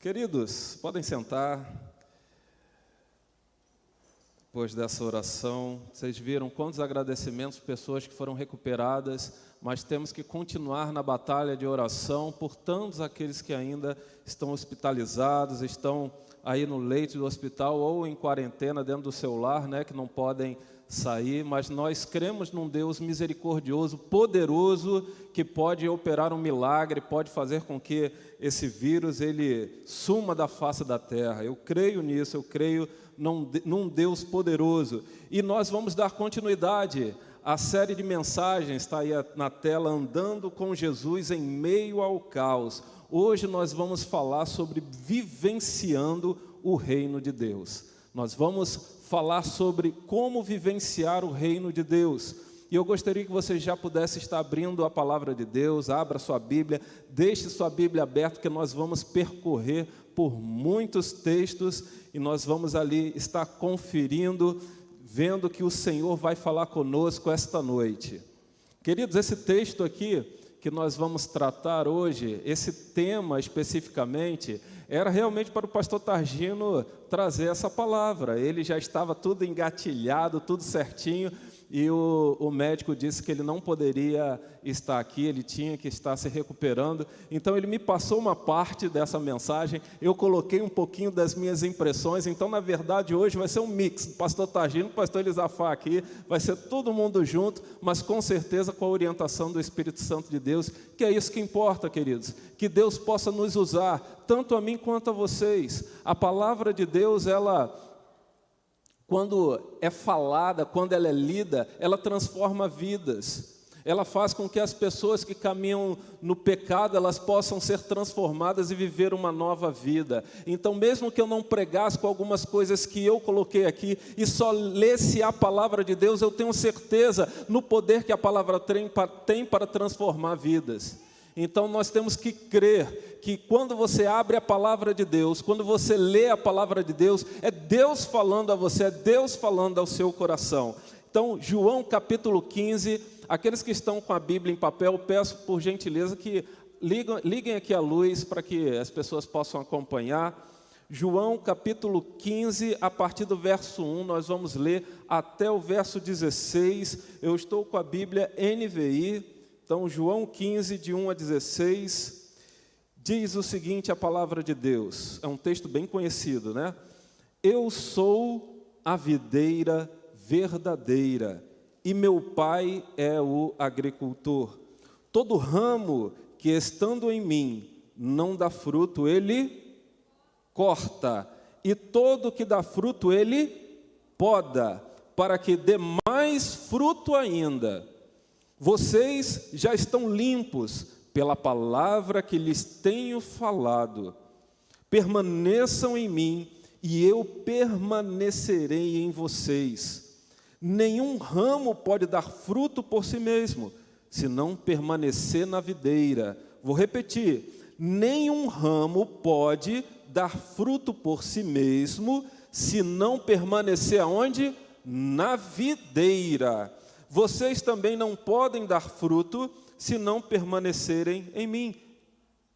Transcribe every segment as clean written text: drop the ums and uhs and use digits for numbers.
Queridos, podem sentar. Depois dessa oração, vocês viram quantos agradecimentos, pessoas que foram recuperadas, mas temos que continuar na batalha de oração por tantos aqueles que ainda estão hospitalizados, estão aí no leito do hospital ou em quarentena dentro do seu lar, que não podem sair, mas nós cremos num Deus misericordioso, poderoso, que pode operar um milagre, pode fazer com que esse vírus ele suma da face da terra. Eu creio nisso, eu creio num Deus poderoso. E nós vamos dar continuidade à série de mensagens, está aí na tela, Andando com Jesus em Meio ao Caos. Hoje nós vamos falar sobre vivenciando o reino de Deus. Nós vamos falar sobre como vivenciar o reino de Deus. E eu gostaria que você já pudesse estar abrindo a palavra de Deus, abra sua Bíblia, deixe sua Bíblia aberta, que nós vamos percorrer por muitos textos e nós vamos ali estar conferindo, vendo que o Senhor vai falar conosco esta noite. Queridos, esse texto aqui que nós vamos tratar hoje, esse tema especificamente, era realmente para o pastor Targino trazer essa palavra. Ele já estava tudo engatilhado, tudo certinho, e o médico disse que ele não poderia estar aqui, ele tinha que estar se recuperando. Então ele me passou uma parte dessa mensagem, eu coloquei um pouquinho das minhas impressões. Então, na verdade, hoje vai ser um mix, pastor Targino, pastor Elisafá aqui, vai ser todo mundo junto, mas com certeza com a orientação do Espírito Santo de Deus, que é isso que importa, queridos, que Deus possa nos usar, tanto a mim quanto a vocês. A palavra de Deus, ela, quando é falada, quando ela é lida, ela transforma vidas. Ela faz com que as pessoas que caminham no pecado, elas possam ser transformadas e viver uma nova vida. Então, mesmo que eu não pregasse com algumas coisas que eu coloquei aqui, e só lesse a palavra de Deus, eu tenho certeza no poder que a palavra tem para transformar vidas. Então nós temos que crer que quando você abre a palavra de Deus, quando você lê a palavra de Deus, é Deus falando a você, é Deus falando ao seu coração. Então, João capítulo 15, aqueles que estão com a Bíblia em papel, peço por gentileza que liguem aqui a luz para que as pessoas possam acompanhar. João capítulo 15, a partir do verso 1, nós vamos ler até o verso 16. Eu estou com a Bíblia NVI. Então, João 15, de 1 a 16, diz o seguinte, a palavra de Deus. É um texto bem conhecido, né? Eu sou a videira verdadeira, e meu pai é o agricultor. Todo ramo que estando em mim não dá fruto, ele corta, e todo que dá fruto, ele poda, para que dê mais fruto ainda. Vocês já estão limpos pela palavra que lhes tenho falado. Permaneçam em mim e eu permanecerei em vocês. Nenhum ramo pode dar fruto por si mesmo, se não permanecer na videira. Vou repetir, nenhum ramo pode dar fruto por si mesmo, se não permanecer aonde? Na videira. Vocês também não podem dar fruto se não permanecerem em mim.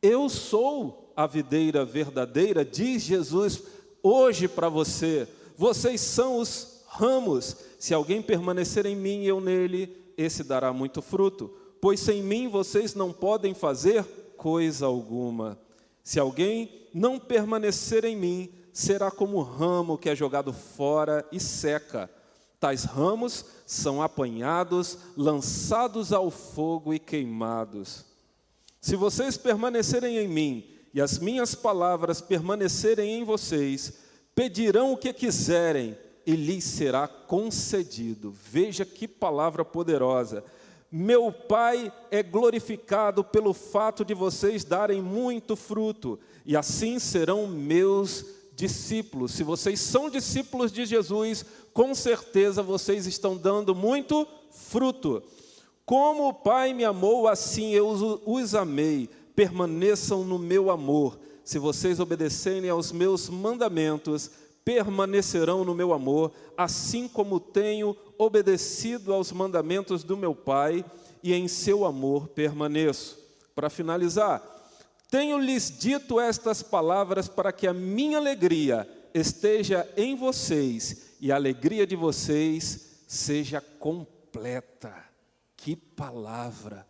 Eu sou a videira verdadeira, diz Jesus hoje para você. Vocês são os ramos. Se alguém permanecer em mim e eu nele, esse dará muito fruto. Pois sem mim vocês não podem fazer coisa alguma. Se alguém não permanecer em mim, será como ramo que é jogado fora e seca. Tais ramos são apanhados, lançados ao fogo e queimados. Se vocês permanecerem em mim e as minhas palavras permanecerem em vocês, pedirão o que quiserem e lhes será concedido. Veja que palavra poderosa. Meu Pai é glorificado pelo fato de vocês darem muito fruto, e assim serão meus discípulos. Se vocês são discípulos de Jesus, com certeza vocês estão dando muito fruto. Como o Pai me amou, assim eu os amei. Permaneçam no meu amor. Se vocês obedecerem aos meus mandamentos, permanecerão no meu amor, assim como tenho obedecido aos mandamentos do meu Pai, e em seu amor permaneço. Para finalizar, Tenho-lhes dito estas palavras para que a minha alegria esteja em vocês e a alegria de vocês seja completa. Que palavra!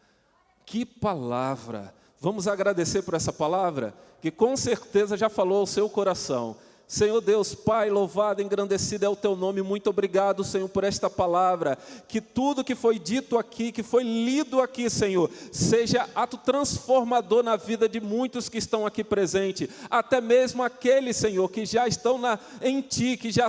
Que palavra! Vamos agradecer por essa palavra, que com certeza já falou ao seu coração. Senhor Deus, Pai, louvado, engrandecido é o Teu nome, muito obrigado, Senhor, por esta palavra, que tudo que foi dito aqui, que foi lido aqui, Senhor, seja ato transformador na vida de muitos que estão aqui presentes, até mesmo aqueles, Senhor, que já estão em Ti, que já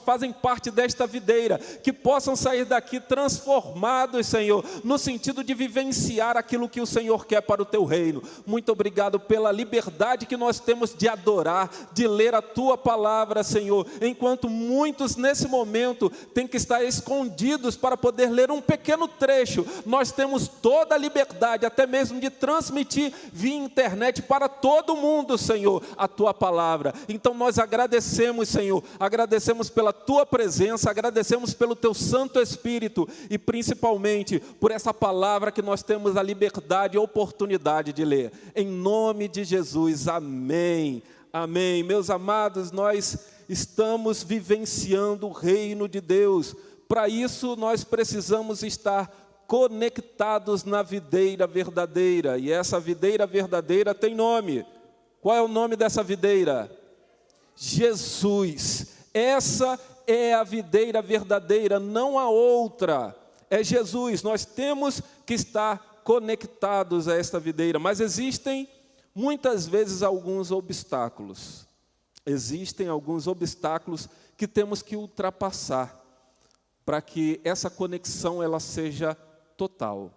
fazem parte desta videira, que possam sair daqui transformados, Senhor, no sentido de vivenciar aquilo que o Senhor quer para o Teu reino. Muito obrigado pela liberdade que nós temos de adorar, de ler a Tua palavra, Senhor, enquanto muitos nesse momento têm que estar escondidos para poder ler um pequeno trecho, nós temos toda a liberdade, até mesmo de transmitir via internet para todo mundo, Senhor, a Tua palavra. Então nós agradecemos, Senhor, agradecemos pela Tua presença, agradecemos pelo Teu Santo Espírito e principalmente por essa palavra que nós temos a liberdade e a oportunidade de ler. Em nome de Jesus, amém. Amém. Meus amados, nós estamos vivenciando o reino de Deus. Para isso, nós precisamos estar conectados na videira verdadeira. E essa videira verdadeira tem nome. Qual é o nome dessa videira? Jesus. Essa é a videira verdadeira, não há outra. É Jesus. Nós temos que estar conectados a esta videira. Mas existem muitas vezes alguns obstáculos. Existem alguns obstáculos que temos que ultrapassar para que essa conexão ela seja total.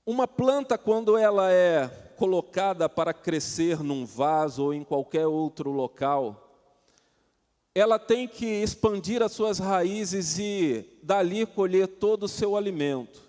Uma planta, quando ela é colocada para crescer num vaso ou em qualquer outro local, ela tem que expandir as suas raízes e dali colher todo o seu alimento.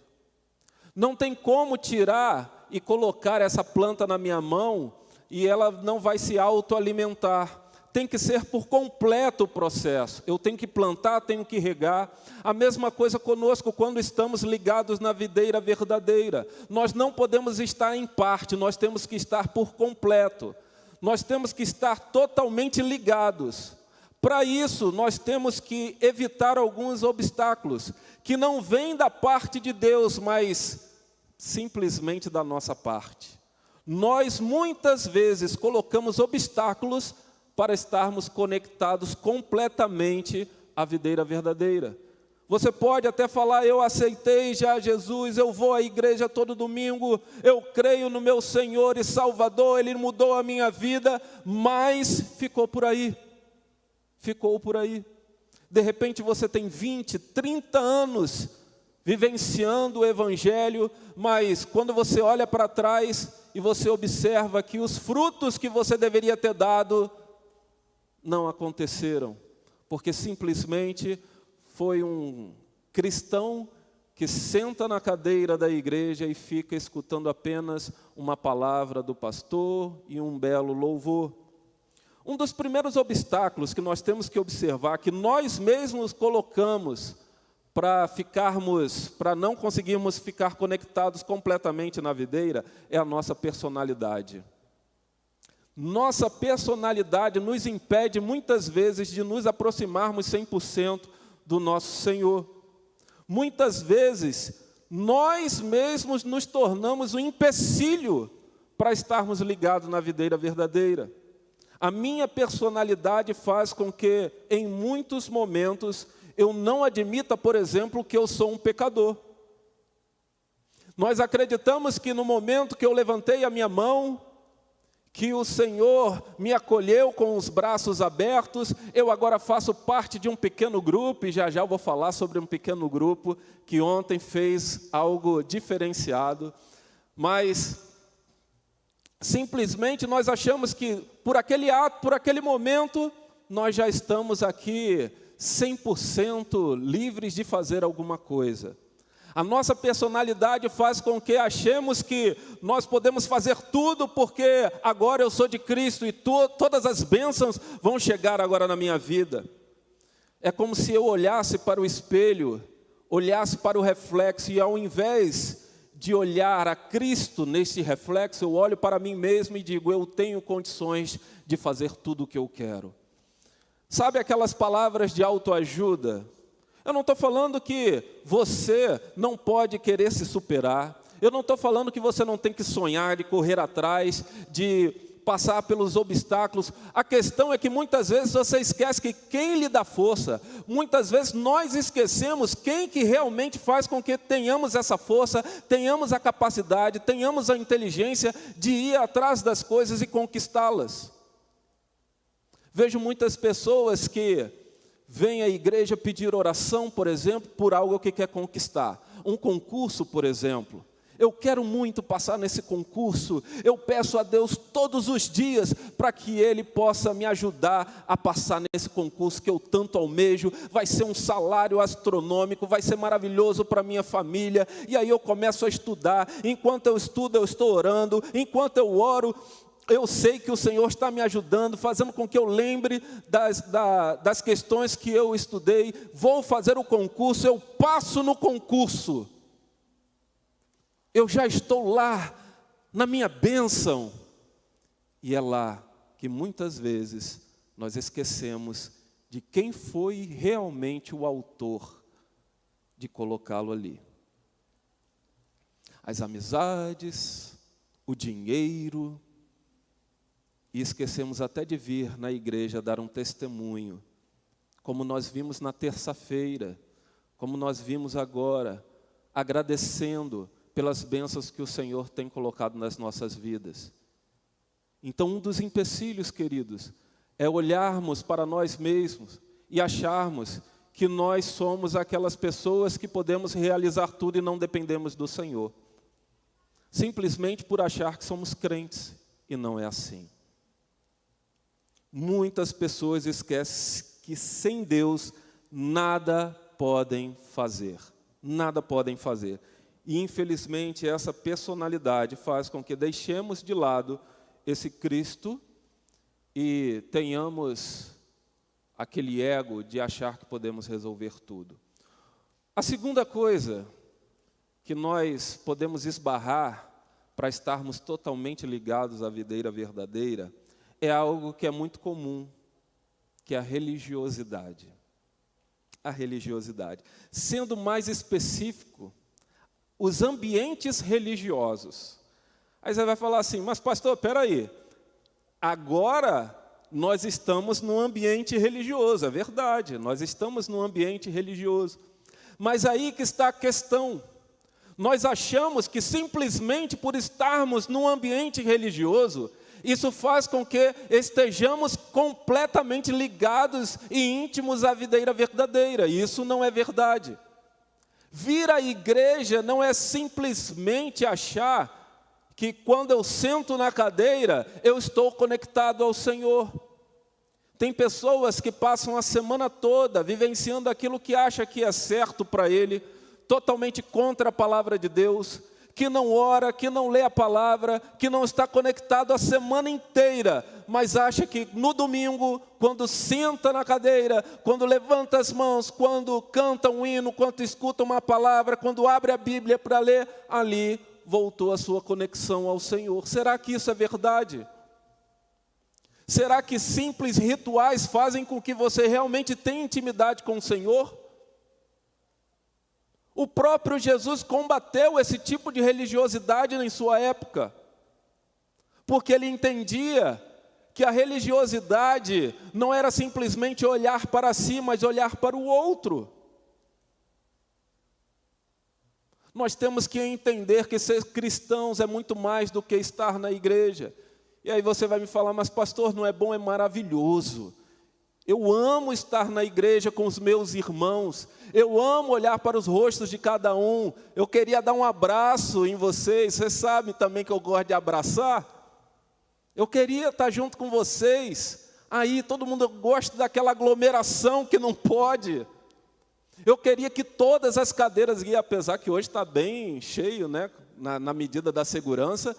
Não tem como tirar e colocar essa planta na minha mão e ela não vai se autoalimentar. Tem que ser por completo o processo. Eu tenho que plantar, tenho que regar. A mesma coisa conosco quando estamos ligados na videira verdadeira. Nós não podemos estar em parte, nós temos que estar por completo. Nós temos que estar totalmente ligados. Para isso, nós temos que evitar alguns obstáculos que não vêm da parte de Deus, mas simplesmente da nossa parte. Nós muitas vezes colocamos obstáculos para estarmos conectados completamente à videira verdadeira. Você pode até falar, eu aceitei já Jesus, eu vou à igreja todo domingo, eu creio no meu Senhor e Salvador, Ele mudou a minha vida, mas ficou por aí. Ficou por aí. De repente você tem 20, 30 anos vivenciando o Evangelho, mas quando você olha para trás e você observa que os frutos que você deveria ter dado não aconteceram, porque simplesmente foi um cristão que senta na cadeira da igreja e fica escutando apenas uma palavra do pastor e um belo louvor. Um dos primeiros obstáculos que nós temos que observar, que nós mesmos colocamos para não conseguirmos ficar conectados completamente na videira, é a nossa personalidade. Nossa personalidade nos impede muitas vezes de nos aproximarmos 100% do nosso Senhor. Muitas vezes, nós mesmos nos tornamos um empecilho para estarmos ligados na videira verdadeira. A minha personalidade faz com que, em muitos momentos, eu não admita, por exemplo, que eu sou um pecador. Nós acreditamos que no momento que eu levantei a minha mão, que o Senhor me acolheu com os braços abertos, eu agora faço parte de um pequeno grupo, e já já eu vou falar sobre um pequeno grupo que ontem fez algo diferenciado, mas simplesmente nós achamos que por aquele ato, por aquele momento, nós já estamos aqui 100% livres de fazer alguma coisa. A nossa personalidade faz com que achemos que nós podemos fazer tudo porque agora eu sou de Cristo e todas as bênçãos vão chegar agora na minha vida. É como se eu olhasse para o espelho, olhasse para o reflexo e ao invés de olhar a Cristo nesse reflexo, eu olho para mim mesmo e digo, eu tenho condições de fazer tudo o que eu quero. Sabe aquelas palavras de autoajuda? Eu não estou falando que você não pode querer se superar. Eu não estou falando que você não tem que sonhar, de correr atrás, de passar pelos obstáculos. A questão é que muitas vezes você esquece que quem lhe dá força, muitas vezes nós esquecemos quem que realmente faz com que tenhamos essa força, tenhamos a capacidade, tenhamos a inteligência de ir atrás das coisas e conquistá-las. Vejo muitas pessoas que vêm à igreja pedir oração, por exemplo, por algo que quer conquistar. Um concurso, por exemplo. Eu quero muito passar nesse concurso, eu peço a Deus todos os dias para que Ele possa me ajudar a passar nesse concurso que eu tanto almejo. Vai ser um salário astronômico, vai ser maravilhoso para a minha família. E aí eu começo a estudar, enquanto eu estudo eu estou orando, enquanto eu oro eu sei que o Senhor está me ajudando, fazendo com que eu lembre das questões que eu estudei. Vou fazer o concurso, eu passo no concurso. Eu já estou lá, na minha bênção. E é lá que muitas vezes nós esquecemos de quem foi realmente o autor de colocá-lo ali. As amizades, o dinheiro, e esquecemos até de vir na igreja dar um testemunho, como nós vimos na terça-feira, como nós vimos agora, agradecendo pelas bênçãos que o Senhor tem colocado nas nossas vidas. Então, um dos empecilhos, queridos, é olharmos para nós mesmos e acharmos que nós somos aquelas pessoas que podemos realizar tudo e não dependemos do Senhor. Simplesmente por achar que somos crentes, e não é assim. Muitas pessoas esquecem que sem Deus nada podem fazer. Nada podem fazer. E infelizmente essa personalidade faz com que deixemos de lado esse Cristo e tenhamos aquele ego de achar que podemos resolver tudo. A segunda coisa que nós podemos esbarrar para estarmos totalmente ligados à videira verdadeira é algo que é muito comum, que é a religiosidade. A religiosidade. Sendo mais específico, os ambientes religiosos. Aí você vai falar assim, mas pastor, espera aí, agora nós estamos num ambiente religioso, é verdade, nós estamos num ambiente religioso. Mas aí que está a questão. Nós achamos que simplesmente por estarmos num ambiente religioso, isso faz com que estejamos completamente ligados e íntimos à videira verdadeira. E isso não é verdade. Vir à igreja não é simplesmente achar que quando eu sento na cadeira, eu estou conectado ao Senhor. Tem pessoas que passam a semana toda vivenciando aquilo que acha que é certo para ele, totalmente contra a palavra de Deus, que não ora, que não lê a palavra, que não está conectado a semana inteira, mas acha que no domingo, quando senta na cadeira, quando levanta as mãos, quando canta um hino, quando escuta uma palavra, quando abre a Bíblia para ler, ali voltou a sua conexão ao Senhor. Será que isso é verdade? Será que simples rituais fazem com que você realmente tenha intimidade com o Senhor? O próprio Jesus combateu esse tipo de religiosidade em sua época, porque ele entendia que a religiosidade não era simplesmente olhar para si, mas olhar para o outro. Nós temos que entender que ser cristãos é muito mais do que estar na igreja. E aí você vai me falar, mas pastor, não é bom, é maravilhoso. Eu amo estar na igreja com os meus irmãos, eu amo olhar para os rostos de cada um, eu queria dar um abraço em vocês, vocês sabem também que eu gosto de abraçar, eu queria estar junto com vocês, aí todo mundo gosta daquela aglomeração que não pode, eu queria que todas as cadeiras, e apesar que hoje está bem cheio, né, na medida da segurança,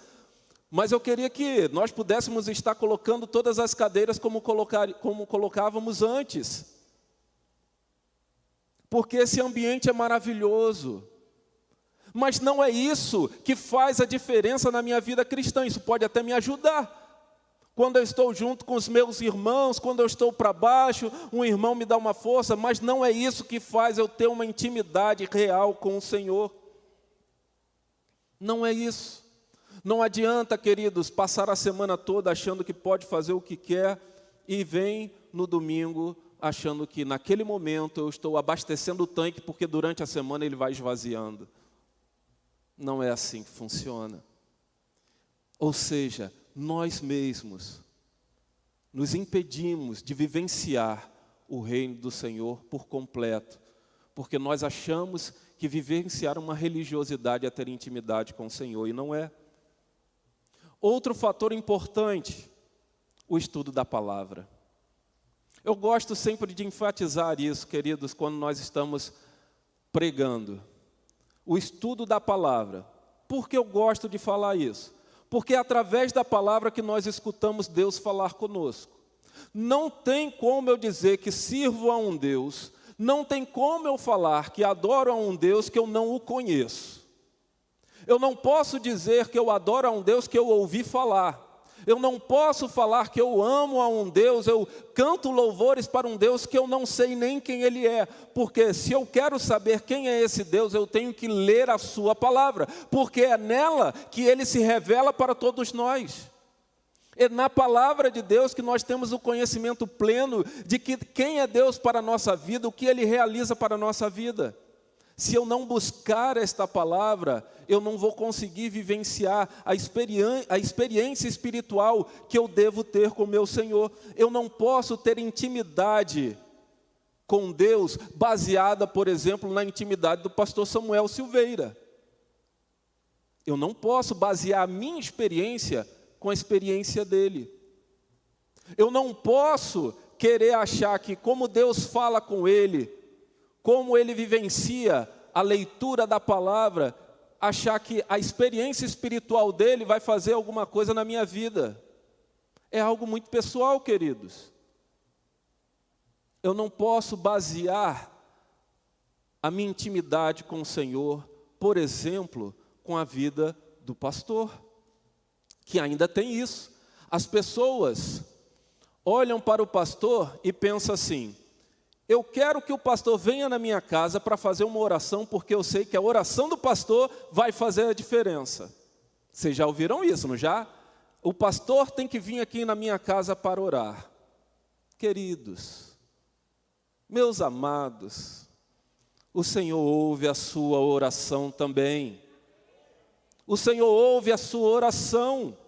mas eu queria que nós pudéssemos estar colocando todas as cadeiras como colocávamos antes. Porque esse ambiente é maravilhoso. Mas não é isso que faz a diferença na minha vida cristã. Isso pode até me ajudar. Quando eu estou junto com os meus irmãos, quando eu estou para baixo, um irmão me dá uma força, mas não é isso que faz eu ter uma intimidade real com o Senhor. Não é isso. Não adianta, queridos, passar a semana toda achando que pode fazer o que quer e vem no domingo achando que naquele momento eu estou abastecendo o tanque porque durante a semana ele vai esvaziando. Não é assim que funciona. Ou seja, nós mesmos nos impedimos de vivenciar o reino do Senhor por completo, porque nós achamos que vivenciar uma religiosidade é ter intimidade com o Senhor, e não é. Outro fator importante, o estudo da palavra. Eu gosto sempre de enfatizar isso, queridos, quando nós estamos pregando. O estudo da palavra. Por que eu gosto de falar isso? Porque é através da palavra que nós escutamos Deus falar conosco. Não tem como eu dizer que sirvo a um Deus, não tem como eu falar que adoro a um Deus que eu não o conheço. Eu não posso dizer que eu adoro a um Deus que eu ouvi falar. Eu não posso falar que eu amo a um Deus, eu canto louvores para um Deus que eu não sei nem quem Ele é. Porque se eu quero saber quem é esse Deus, eu tenho que ler a sua palavra. Porque é nela que Ele se revela para todos nós. É na palavra de Deus que nós temos o conhecimento pleno de que quem é Deus para a nossa vida, o que Ele realiza para a nossa vida. Se eu não buscar esta palavra, eu não vou conseguir vivenciar a experiência espiritual que eu devo ter com o meu Senhor. Eu não posso ter intimidade com Deus baseada, por exemplo, na intimidade do pastor Samuel Silveira. Eu não posso basear a minha experiência com a experiência dele. Eu não posso querer achar que como Deus fala com ele, como ele vivencia a leitura da palavra, achar que a experiência espiritual dele vai fazer alguma coisa na minha vida. É algo muito pessoal, queridos. Eu não posso basear a minha intimidade com o Senhor, por exemplo, com a vida do pastor, que ainda tem isso. As pessoas olham para o pastor e pensam assim: eu quero que o pastor venha na minha casa para fazer uma oração, porque eu sei que a oração do pastor vai fazer a diferença. Vocês já ouviram isso, não já? O pastor tem que vir aqui na minha casa para orar. Queridos, meus amados, o Senhor ouve a sua oração também. O Senhor ouve a sua oração.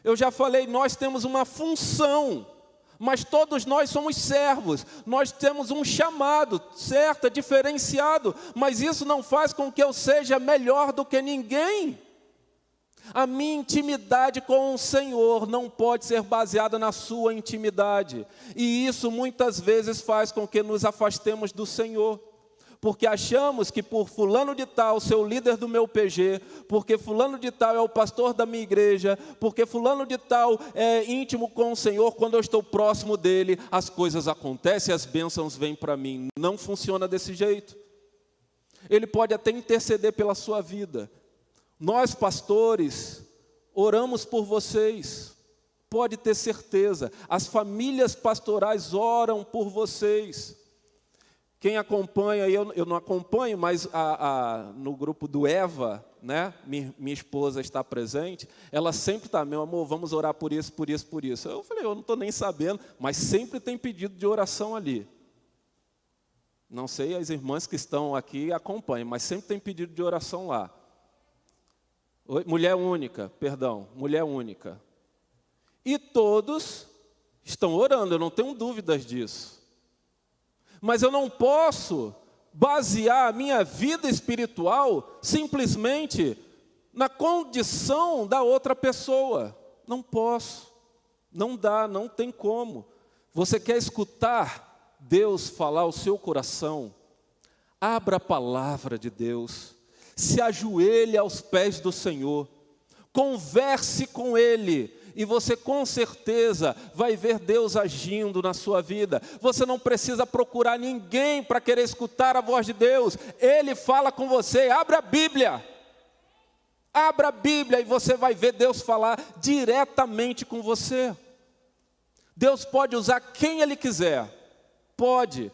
Eu já falei, nós temos uma função, mas todos nós somos servos, nós temos um chamado, certo, é diferenciado, mas isso não faz com que eu seja melhor do que ninguém. A minha intimidade com o Senhor não pode ser baseada na sua intimidade, e isso muitas vezes faz com que nos afastemos do Senhor, porque achamos que por fulano de tal ser o líder do meu PG, porque fulano de tal é o pastor da minha igreja, porque fulano de tal é íntimo com o Senhor, quando eu estou próximo dele, as coisas acontecem, as bênçãos vêm para mim. Não funciona desse jeito. Ele pode até interceder pela sua vida. Nós, pastores, oramos por vocês. Pode ter certeza. As famílias pastorais oram por vocês. Quem acompanha, eu não acompanho, mas no grupo do Eva, né, minha esposa está presente, ela sempre está, meu amor, vamos orar por isso, por isso, por isso. Eu falei, eu não estou nem sabendo, mas sempre tem pedido de oração ali. Não sei, as irmãs que estão aqui acompanham, mas sempre tem pedido de oração lá. Mulher única. E todos estão orando, eu não tenho dúvidas disso. Mas eu não posso basear a minha vida espiritual simplesmente na condição da outra pessoa. Não posso, não dá, não tem como. Você quer escutar Deus falar ao seu coração? Abra a palavra de Deus, se ajoelhe aos pés do Senhor, converse com Ele e você com certeza vai ver Deus agindo na sua vida. Você não precisa procurar ninguém para querer escutar a voz de Deus. Ele fala com você. Abra a Bíblia e você vai ver Deus falar diretamente com você. Deus pode usar quem Ele quiser, pode.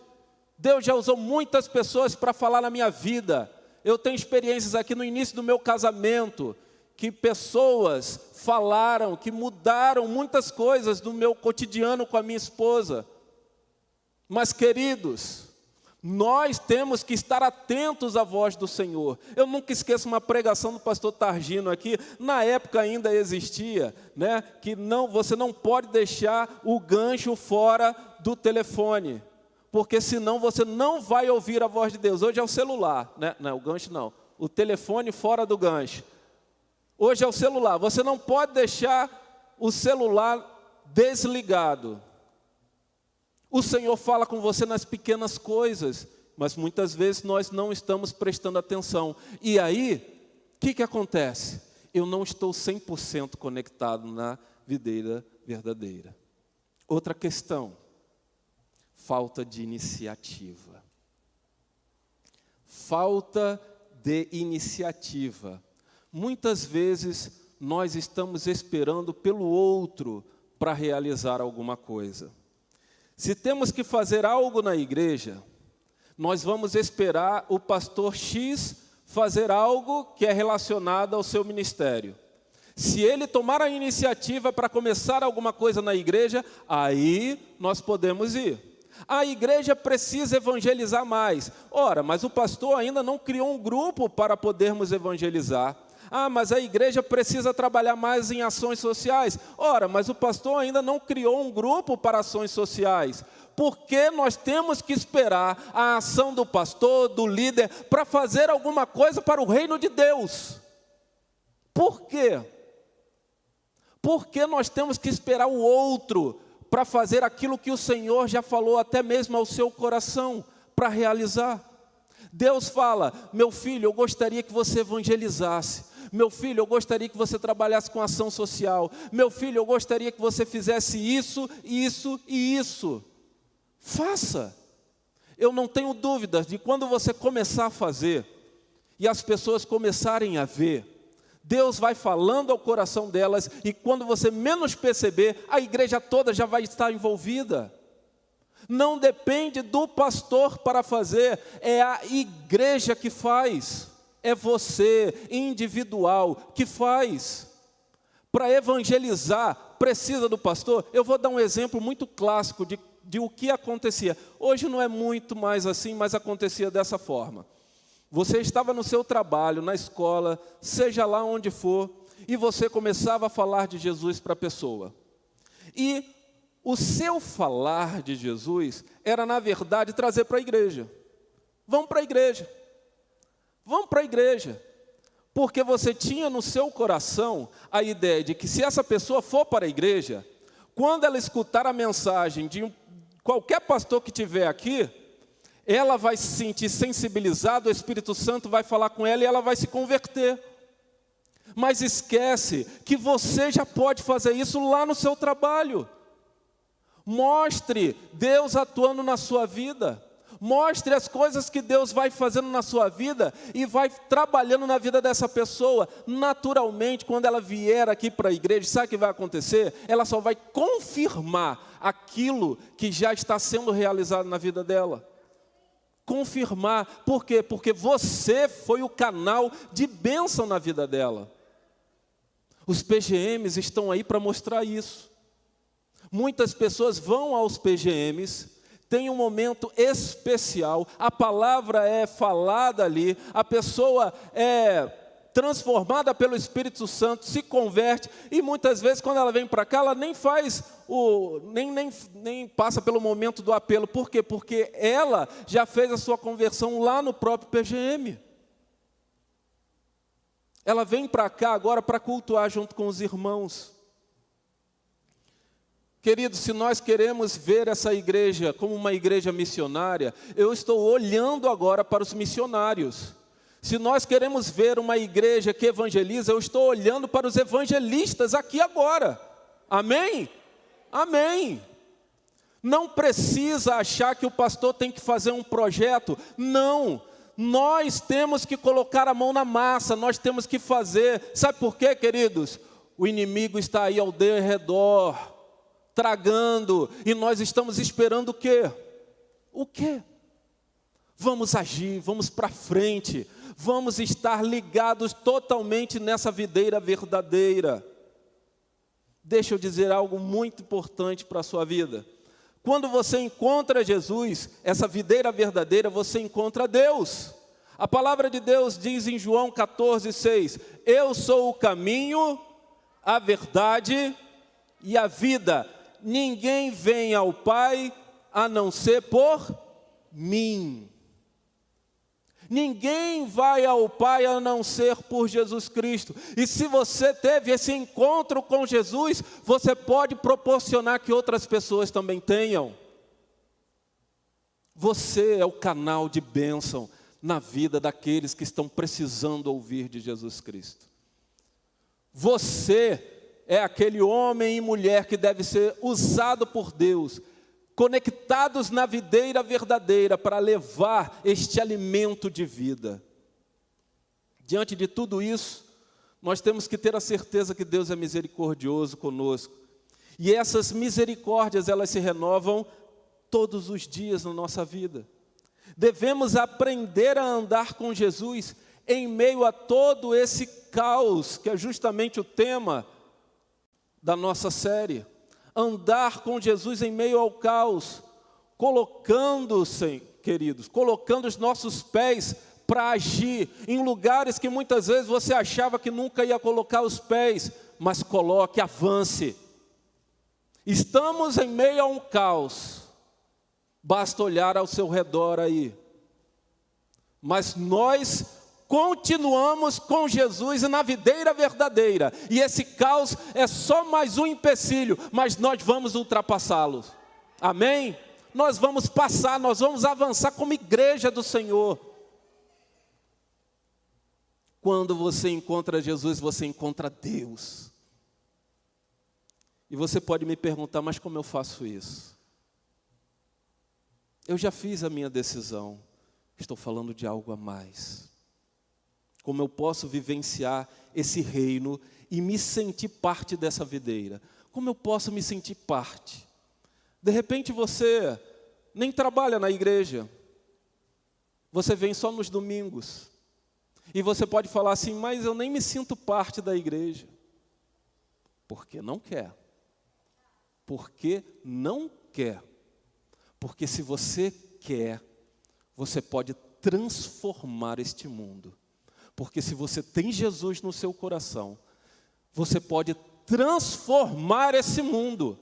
Deus já usou muitas pessoas para falar na minha vida. Eu tenho experiências aqui no início do meu casamento, que pessoas falaram, que mudaram muitas coisas do meu cotidiano com a minha esposa. Mas, queridos, nós temos que estar atentos à voz do Senhor. Eu nunca esqueço uma pregação do pastor Targino aqui, na época ainda existia, né, que você não pode deixar o gancho fora do telefone, porque senão você não vai ouvir a voz de Deus. Hoje é o celular, né? Não, o gancho não, o telefone fora do gancho. Hoje é o celular, você não pode deixar o celular desligado. O Senhor fala com você nas pequenas coisas, mas muitas vezes nós não estamos prestando atenção. E aí, o que acontece? Eu não estou 100% conectado na videira verdadeira. Outra questão, falta de iniciativa. Falta de iniciativa. Muitas vezes nós estamos esperando pelo outro para realizar alguma coisa. Se temos que fazer algo na igreja, nós vamos esperar o pastor X fazer algo que é relacionado ao seu ministério. Se ele tomar a iniciativa para começar alguma coisa na igreja, aí nós podemos ir. A igreja precisa evangelizar mais. Ora, mas o pastor ainda não criou um grupo para podermos evangelizar. Ah, mas a igreja precisa trabalhar mais em ações sociais. Ora, mas o pastor ainda não criou um grupo para ações sociais. Por que nós temos que esperar a ação do pastor, do líder, para fazer alguma coisa para o reino de Deus? Por quê? Por que nós temos que esperar o outro para fazer aquilo que o Senhor já falou até mesmo ao seu coração, para realizar? Deus fala: meu filho, eu gostaria que você evangelizasse. Meu filho, eu gostaria que você trabalhasse com ação social. Meu filho, eu gostaria que você fizesse isso, isso e isso. Faça. Eu não tenho dúvidas de quando você começar a fazer e as pessoas começarem a ver, Deus vai falando ao coração delas, e quando você menos perceber, a igreja toda já vai estar envolvida. Não depende do pastor para fazer, é a igreja que faz. É você, individual, que faz. Para evangelizar, precisa do pastor. Eu vou dar um exemplo muito clássico de o que acontecia. Hoje não é muito mais assim, mas acontecia dessa forma. Você estava no seu trabalho, na escola, seja lá onde for, e você começava a falar de Jesus para a pessoa. E o seu falar de Jesus era, na verdade, trazer para a igreja. Vamos para a igreja. Vamos para a igreja. Porque você tinha no seu coração a ideia de que se essa pessoa for para a igreja, quando ela escutar a mensagem de qualquer pastor que estiver aqui, ela vai se sentir sensibilizada, o Espírito Santo vai falar com ela e ela vai se converter. Mas esquece que você já pode fazer isso lá no seu trabalho. Mostre Deus atuando na sua vida. Mostre as coisas que Deus vai fazendo na sua vida e vai trabalhando na vida dessa pessoa. Naturalmente, quando ela vier aqui para a igreja, sabe o que vai acontecer? Ela só vai confirmar aquilo que já está sendo realizado na vida dela. Confirmar. Por quê? Porque você foi o canal de bênção na vida dela. Os PGMs estão aí para mostrar isso. Muitas pessoas vão aos PGMs, tem um momento especial, a palavra é falada ali, a pessoa é transformada pelo Espírito Santo, se converte, e muitas vezes quando ela vem para cá, ela nem faz nem passa pelo momento do apelo. Por quê? Porque ela já fez a sua conversão lá no próprio PGM. Ela vem para cá agora para cultuar junto com os irmãos. Queridos, se nós queremos ver essa igreja como uma igreja missionária, eu estou olhando agora para os missionários. Se nós queremos ver uma igreja que evangeliza, eu estou olhando para os evangelistas aqui agora. Amém? Amém. Não precisa achar que o pastor tem que fazer um projeto. Não. Nós temos que colocar a mão na massa, nós temos que fazer. Sabe por quê, queridos? O inimigo está aí ao redor, tragando, e nós estamos esperando o quê? O quê? Vamos agir, vamos para frente, vamos estar ligados totalmente nessa videira verdadeira. Deixa eu dizer algo muito importante para a sua vida. Quando você encontra Jesus, essa videira verdadeira, você encontra Deus. A palavra de Deus diz em João 14:6, eu sou o caminho, a verdade e a vida. Ninguém vem ao Pai a não ser por mim. Ninguém vai ao Pai a não ser por Jesus Cristo. E se você teve esse encontro com Jesus, você pode proporcionar que outras pessoas também tenham. Você é o canal de bênção na vida daqueles que estão precisando ouvir de Jesus Cristo. Você é aquele homem e mulher que deve ser usado por Deus, conectados na videira verdadeira para levar este alimento de vida. Diante de tudo isso, nós temos que ter a certeza que Deus é misericordioso conosco. E essas misericórdias, elas se renovam todos os dias na nossa vida. Devemos aprender a andar com Jesus em meio a todo esse caos, que é justamente o tema da nossa série. Andar com Jesus em meio ao caos, colocando-se, queridos, colocando os nossos pés para agir em lugares que muitas vezes você achava que nunca ia colocar os pés, mas coloque, avance. Estamos em meio a um caos, basta olhar ao seu redor aí, mas nós continuamos com Jesus na videira verdadeira, e esse caos é só mais um empecilho, mas nós vamos ultrapassá-lo, amém? Nós vamos passar, nós vamos avançar como igreja do Senhor. Quando você encontra Jesus, você encontra Deus. E você pode me perguntar, mas como eu faço isso? Eu já fiz a minha decisão, estou falando de algo a mais. Como eu posso vivenciar esse reino e me sentir parte dessa videira? Como eu posso me sentir parte? De repente você nem trabalha na igreja, você vem só nos domingos, e você pode falar assim, mas eu nem me sinto parte da igreja. Porque não quer. Porque não quer. Porque se você quer, você pode transformar este mundo. Porque se você tem Jesus no seu coração, você pode transformar esse mundo.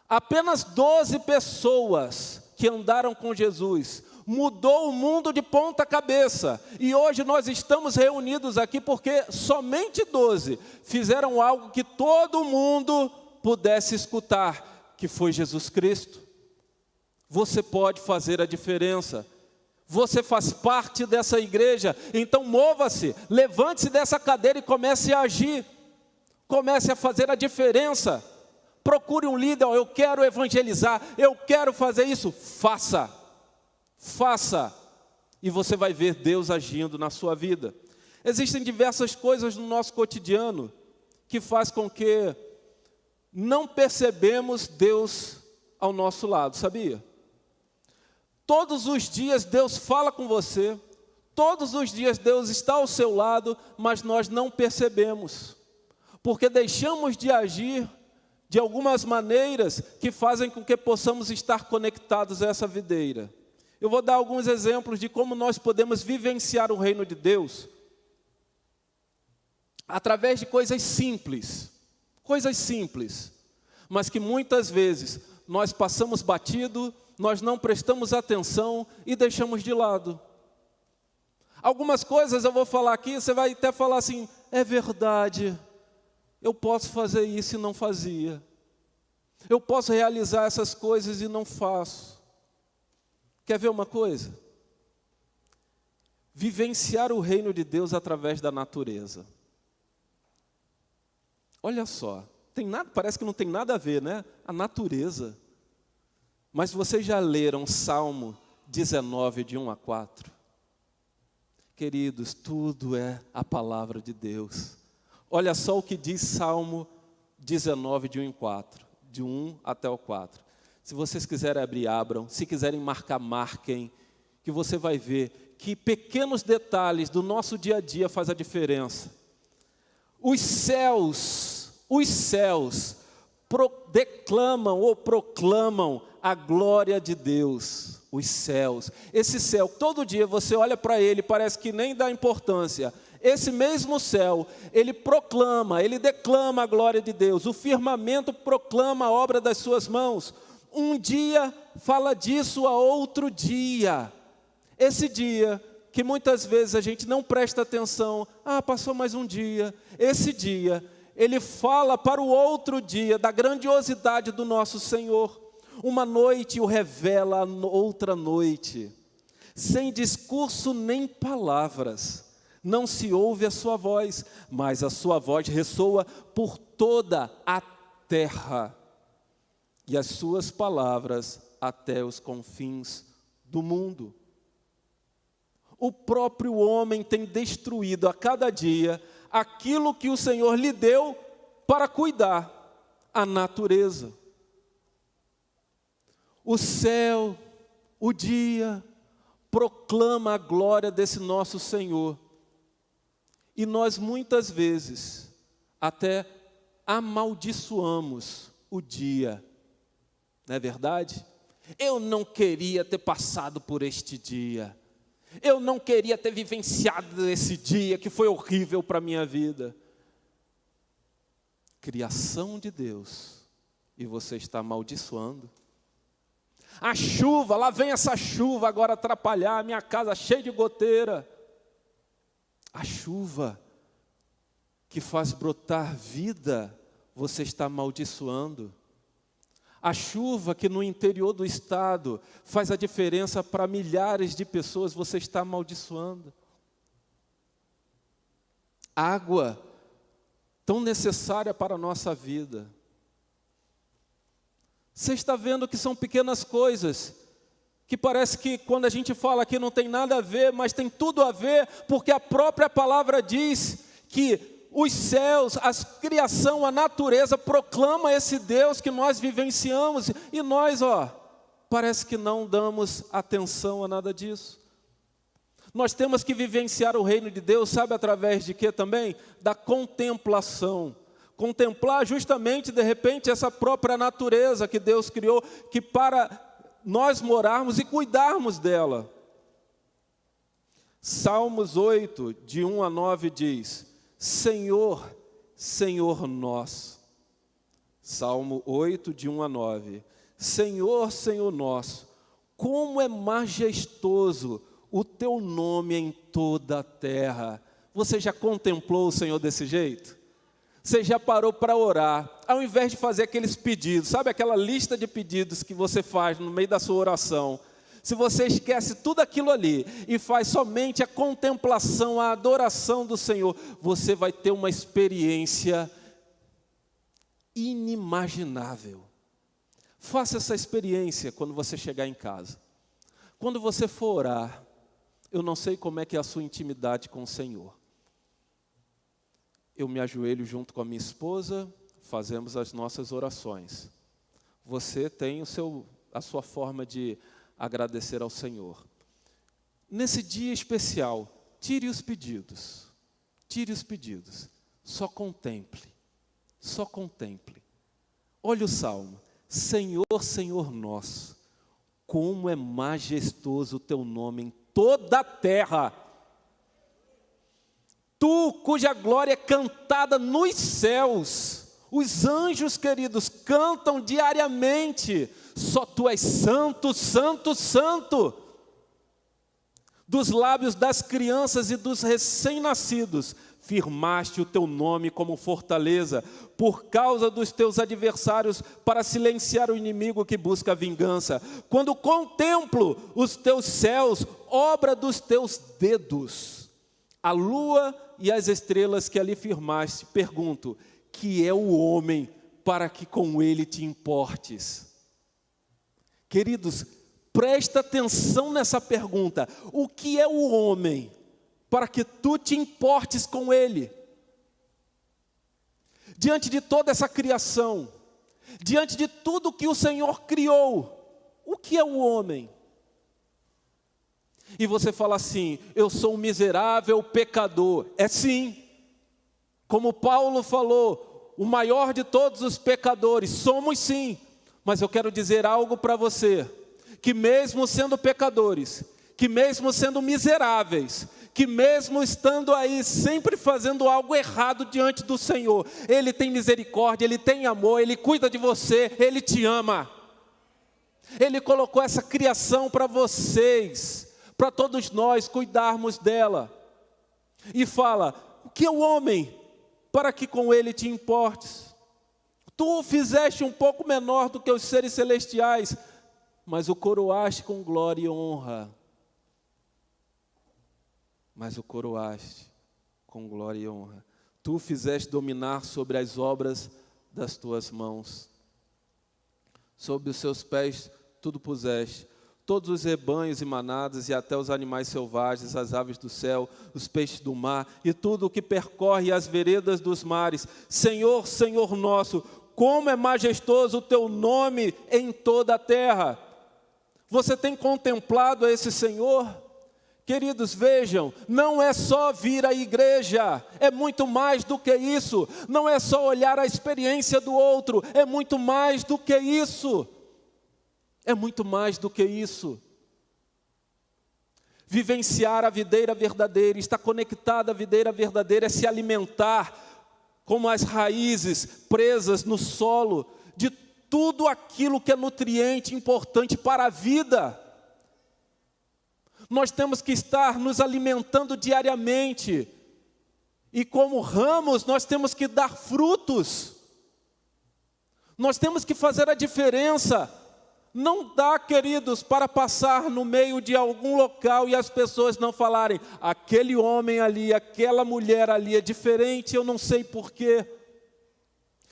Apenas 12 pessoas que andaram com Jesus mudou o mundo de ponta cabeça. E hoje nós estamos reunidos aqui porque somente 12 fizeram algo que todo mundo pudesse escutar, que foi Jesus Cristo. Você pode fazer a diferença. Você faz parte dessa igreja, então mova-se, levante-se dessa cadeira e comece a agir. Comece a fazer a diferença. Procure um líder, eu quero evangelizar, eu quero fazer isso. Faça, faça, e você vai ver Deus agindo na sua vida. Existem diversas coisas no nosso cotidiano que faz com que não percebemos Deus ao nosso lado, sabia? Todos os dias Deus fala com você, todos os dias Deus está ao seu lado, mas nós não percebemos, porque deixamos de agir de algumas maneiras que fazem com que possamos estar conectados a essa videira. Eu vou dar alguns exemplos de como nós podemos vivenciar o reino de Deus através de coisas simples, mas que muitas vezes nós passamos batido, nós não prestamos atenção e deixamos de lado. Algumas coisas eu vou falar aqui, você vai até falar assim, é verdade, eu posso fazer isso e não fazia. Eu posso realizar essas coisas e não faço. Quer ver uma coisa? Vivenciar o reino de Deus através da natureza. Olha só, Tem nada, parece que não tem nada a ver, né? A natureza. Mas vocês já leram Salmo 19, de 1 a 4? Queridos, tudo é a palavra de Deus. Olha só o que diz Salmo 19, de 1 em 4. De 1 até o 4. Se vocês quiserem abrir, abram. Se quiserem marcar, marquem. Que você vai ver que pequenos detalhes do nosso dia a dia faz a diferença. Os céus declamam ou proclamam a glória de Deus. Os céus. Esse céu, todo dia você olha para ele, parece que nem dá importância. Esse mesmo céu, ele proclama, ele declama a glória de Deus. O firmamento proclama a obra das suas mãos. Um dia fala disso a outro dia. Esse dia que muitas vezes a gente não presta atenção. Passou mais um dia. Esse dia, ele fala para o outro dia da grandiosidade do nosso Senhor. Uma noite o revela a outra noite. Sem discurso nem palavras. Não se ouve a sua voz, mas a sua voz ressoa por toda a terra. E as suas palavras até os confins do mundo. O próprio homem tem destruído a cada dia aquilo que o Senhor lhe deu para cuidar, a natureza. O céu, o dia, proclama a glória desse nosso Senhor. E nós muitas vezes até amaldiçoamos o dia. Não é verdade? Eu não queria ter passado por este dia. Eu não queria ter vivenciado esse dia que foi horrível para a minha vida. Criação de Deus. E você está amaldiçoando. A chuva, lá vem essa chuva agora atrapalhar a minha casa cheia de goteira. A chuva que faz brotar vida, você está amaldiçoando. A chuva que no interior do estado faz a diferença para milhares de pessoas, você está amaldiçoando. Água, tão necessária para a nossa vida. Você está vendo que são pequenas coisas, que parece que quando a gente fala aqui não tem nada a ver, mas tem tudo a ver, porque a própria palavra diz que os céus, a criação, a natureza proclama esse Deus que nós vivenciamos, e nós, parece que não damos atenção a nada disso. Nós temos que vivenciar o reino de Deus, sabe através de quê também? Da contemplação. Contemplar justamente, de repente, essa própria natureza que Deus criou, que para nós morarmos e cuidarmos dela. Salmos 8, de 1 a 9 diz: Senhor, Senhor nosso. Salmo 8, de 1 a 9. Senhor, Senhor nosso, como é majestoso o teu nome em toda a terra. Você já contemplou o Senhor desse jeito? Você já parou para orar, ao invés de fazer aqueles pedidos, sabe aquela lista de pedidos que você faz no meio da sua oração? Se você esquece tudo aquilo ali e faz somente a contemplação, a adoração do Senhor, você vai ter uma experiência inimaginável. Faça essa experiência quando você chegar em casa. Quando você for orar, eu não sei como é que é a sua intimidade com o Senhor. Eu me ajoelho junto com a minha esposa, fazemos as nossas orações. Você tem a sua forma de agradecer ao Senhor. Nesse dia especial, tire os pedidos. Tire os pedidos. Só contemple. Só contemple. Olha o Salmo. Senhor, Senhor nosso, como é majestoso o teu nome em toda a terra. Tu, cuja glória é cantada nos céus. Os anjos, queridos, cantam diariamente. Só tu és santo, santo, santo. Dos lábios das crianças e dos recém-nascidos, firmaste o teu nome como fortaleza, por causa dos teus adversários, para silenciar o inimigo que busca a vingança. Quando contemplo os teus céus, obra dos teus dedos, a lua e as estrelas que ali firmaste, pergunto: que é o homem para que com ele te importes. Queridos, presta atenção nessa pergunta. O que é o homem para que tu te importes com ele? Diante de toda essa criação, diante de tudo que o Senhor criou, o que é o homem? E você fala assim: eu sou um miserável pecador. É sim, como Paulo falou, o maior de todos os pecadores, somos sim. Mas eu quero dizer algo para você, que mesmo sendo pecadores, que mesmo sendo miseráveis, que mesmo estando aí sempre fazendo algo errado diante do Senhor, Ele tem misericórdia, Ele tem amor, Ele cuida de você, Ele te ama. Ele colocou essa criação para vocês, para todos nós cuidarmos dela. E fala: o que é o homem para que com ele te importes? Tu o fizeste um pouco menor do que os seres celestiais, mas o coroaste com glória e honra. Mas o coroaste com glória e honra. Tu o fizeste dominar sobre as obras das tuas mãos. Sob os seus pés tudo puseste. Todos os rebanhos e manadas, e até os animais selvagens, as aves do céu, os peixes do mar, e tudo o que percorre as veredas dos mares. Senhor, Senhor nosso, como é majestoso o teu nome em toda a terra. Você tem contemplado esse Senhor? Queridos, vejam, não é só vir à igreja, é muito mais do que isso. Não é só olhar a experiência do outro, é muito mais do que isso. É muito mais do que isso. Vivenciar a videira verdadeira, estar conectado à videira verdadeira, é se alimentar como as raízes presas no solo de tudo aquilo que é nutriente importante para a vida. Nós temos que estar nos alimentando diariamente. E como ramos, nós temos que dar frutos. Nós temos que fazer a diferença. Não dá, queridos, para passar no meio de algum local e as pessoas não falarem: aquele homem ali, aquela mulher ali é diferente, eu não sei porquê.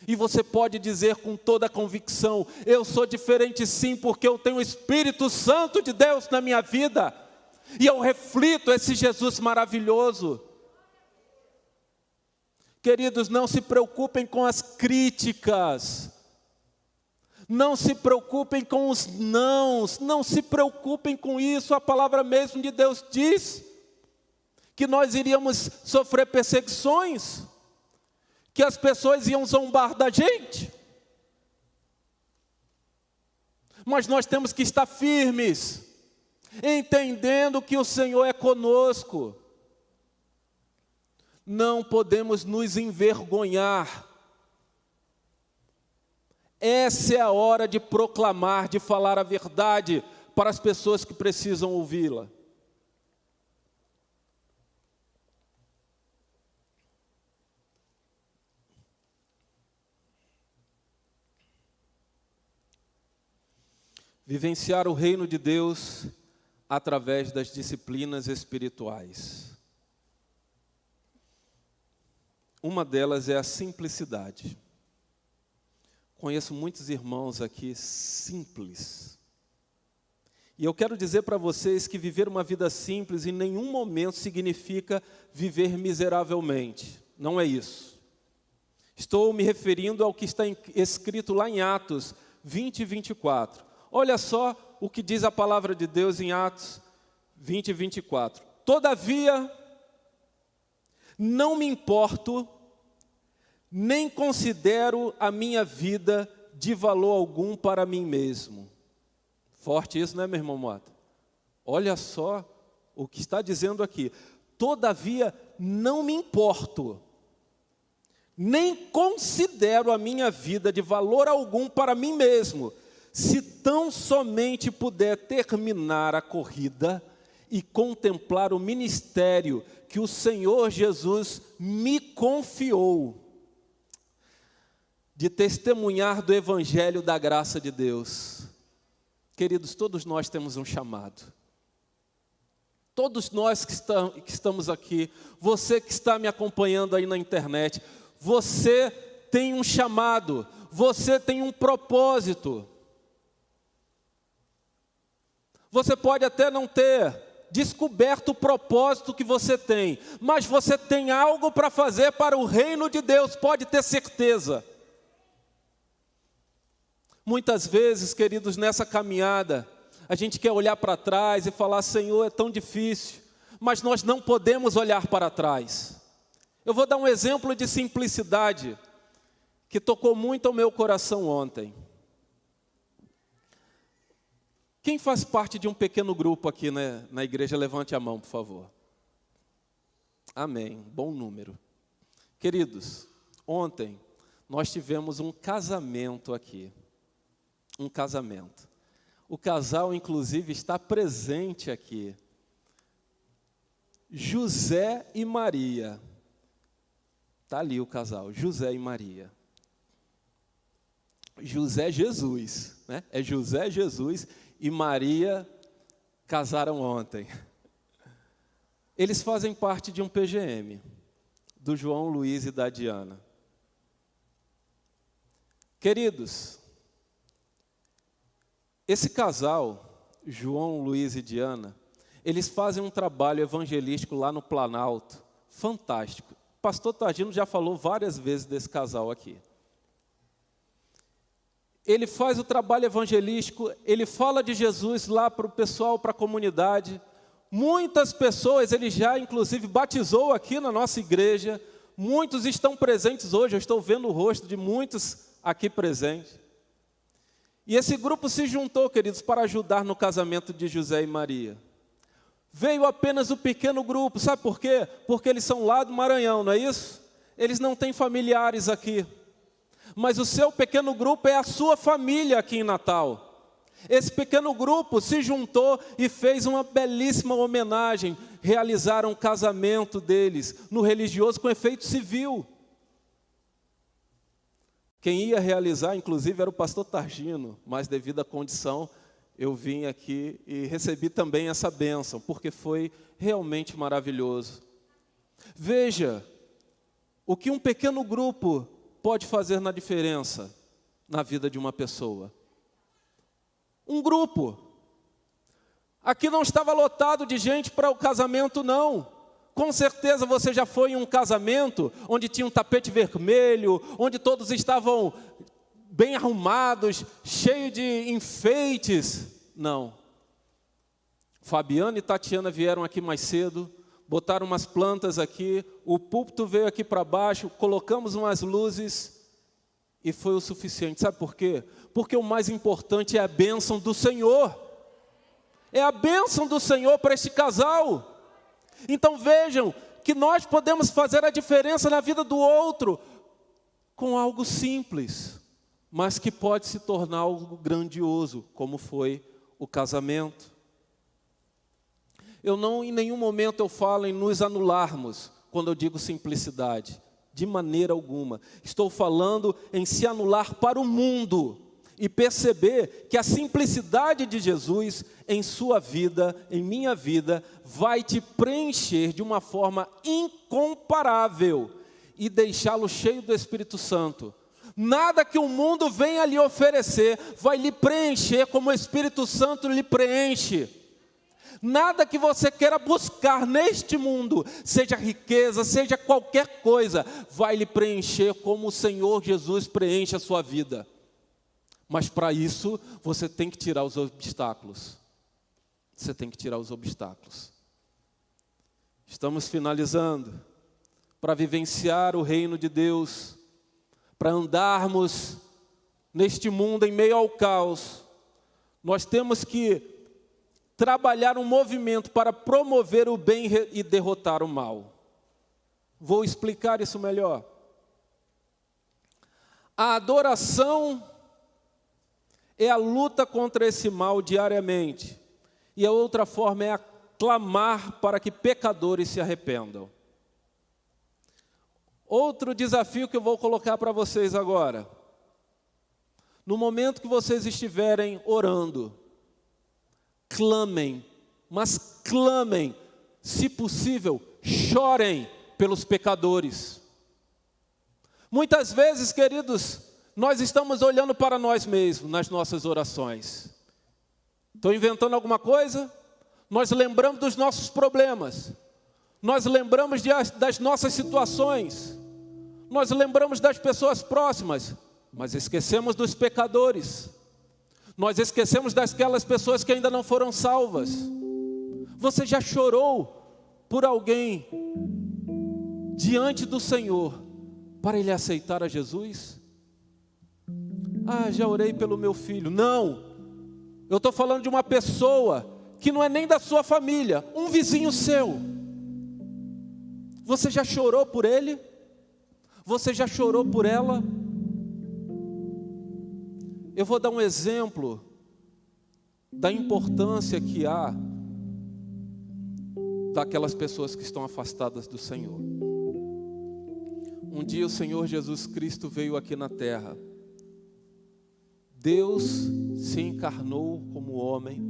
E você pode dizer com toda a convicção: eu sou diferente sim, porque eu tenho o Espírito Santo de Deus na minha vida. E eu reflito esse Jesus maravilhoso. Queridos, não se preocupem com as críticas. Não se preocupem com os nãos, não se preocupem com isso. A palavra mesmo de Deus diz que nós iríamos sofrer perseguições, que as pessoas iam zombar da gente. Mas nós temos que estar firmes, entendendo que o Senhor é conosco. Não podemos nos envergonhar. Essa é a hora de proclamar, de falar a verdade para as pessoas que precisam ouvi-la. Vivenciar o reino de Deus através das disciplinas espirituais. Uma delas é a simplicidade. Conheço muitos irmãos aqui simples. E eu quero dizer para vocês que viver uma vida simples em nenhum momento significa viver miseravelmente. Não é isso. Estou me referindo ao que está escrito lá em Atos 20 e 24. Olha só o que diz a palavra de Deus em Atos 20 e 24. Todavia, não me importo, nem considero a minha vida de valor algum para mim mesmo. Forte isso, né, meu irmão Mota? Olha só o que está dizendo aqui. Todavia, não me importo, nem considero a minha vida de valor algum para mim mesmo, se tão somente puder terminar a corrida e contemplar o ministério que o Senhor Jesus me confiou, de testemunhar do Evangelho da graça de Deus. Queridos, todos nós temos um chamado. Todos nós que estamos aqui, você que está me acompanhando aí na internet, você tem um chamado, você tem um propósito. Você pode até não ter descoberto o propósito que você tem, mas você tem algo para fazer para o reino de Deus, pode ter certeza. Muitas vezes, queridos, nessa caminhada, a gente quer olhar para trás e falar: Senhor, é tão difícil, mas nós não podemos olhar para trás. Eu vou dar um exemplo de simplicidade que tocou muito ao meu coração ontem. Quem faz parte de um pequeno grupo aqui, né, na igreja, levante a mão, por favor. Amém, bom número. Queridos, ontem nós tivemos um casamento aqui. Um casamento. O casal, inclusive, está presente aqui. José e Maria. Está ali o casal, José e Maria. José Jesus, né? É José Jesus e Maria casaram ontem. Eles fazem parte de um PGM, do João Luiz e da Diana. Queridos, esse casal, João Luiz e Diana, eles fazem um trabalho evangelístico lá no Planalto, fantástico. O pastor Tardino já falou várias vezes desse casal aqui. Ele faz o trabalho evangelístico, ele fala de Jesus lá para o pessoal, para a comunidade. Muitas pessoas, ele já inclusive batizou aqui na nossa igreja. Muitos estão presentes hoje, eu estou vendo o rosto de muitos aqui presentes. E esse grupo se juntou, queridos, para ajudar no casamento de José e Maria. Veio apenas o pequeno grupo, sabe por quê? Porque eles são lá do Maranhão, não é isso? Eles não têm familiares aqui. Mas o seu pequeno grupo é a sua família aqui em Natal. Esse pequeno grupo se juntou e fez uma belíssima homenagem. Realizaram o casamento deles no religioso com efeito civil. Quem ia realizar, inclusive, era o pastor Targino, mas devido à condição, eu vim aqui e recebi também essa bênção, porque foi realmente maravilhoso. Veja, o que um pequeno grupo pode fazer na diferença na vida de uma pessoa. Um grupo. Aqui não estava lotado de gente para o casamento, não. Com certeza você já foi em um casamento onde tinha um tapete vermelho, onde todos estavam bem arrumados, cheio de enfeites. Não. Fabiana e Tatiana vieram aqui mais cedo, botaram umas plantas aqui, o púlpito veio aqui para baixo, colocamos umas luzes e foi o suficiente. Sabe por quê? Porque o mais importante é a bênção do Senhor. É a bênção do Senhor para este casal. Então vejam que nós podemos fazer a diferença na vida do outro com algo simples, mas que pode se tornar algo grandioso, como foi o casamento. Em nenhum momento eu falo em nos anularmos quando eu digo simplicidade, de maneira alguma. Estou falando em se anular para o mundo e perceber que a simplicidade de Jesus em sua vida, em minha vida, vai te preencher de uma forma incomparável e deixá-lo cheio do Espírito Santo. Nada que o mundo venha lhe oferecer vai lhe preencher como o Espírito Santo lhe preenche. Nada que você queira buscar neste mundo, seja riqueza, seja qualquer coisa, vai lhe preencher como o Senhor Jesus preenche a sua vida. Mas para isso, você tem que tirar os obstáculos. Você tem que tirar os obstáculos. Estamos finalizando. Para vivenciar o reino de Deus, para andarmos neste mundo em meio ao caos, nós temos que trabalhar um movimento para promover o bem e derrotar o mal. Vou explicar isso melhor. A adoração é a luta contra esse mal diariamente. E a outra forma é clamar para que pecadores se arrependam. Outro desafio que eu vou colocar para vocês agora. No momento que vocês estiverem orando, clamem, mas clamem, se possível, chorem pelos pecadores. Muitas vezes, queridos, nós estamos olhando para nós mesmos nas nossas orações. Estou inventando alguma coisa? Nós lembramos dos nossos problemas. Nós lembramos das nossas situações. Nós lembramos das pessoas próximas, mas esquecemos dos pecadores. Nós esquecemos daquelas pessoas que ainda não foram salvas. Você já chorou por alguém diante do Senhor para ele aceitar a Jesus? Ah, já orei pelo meu filho. Não, eu estou falando de uma pessoa que não é nem da sua família, um vizinho seu. Você já chorou por ele? Você já chorou por ela? Eu vou dar um exemplo da importância que há daquelas pessoas que estão afastadas do Senhor. Um dia o Senhor Jesus Cristo veio aqui na terra. Deus se encarnou como homem.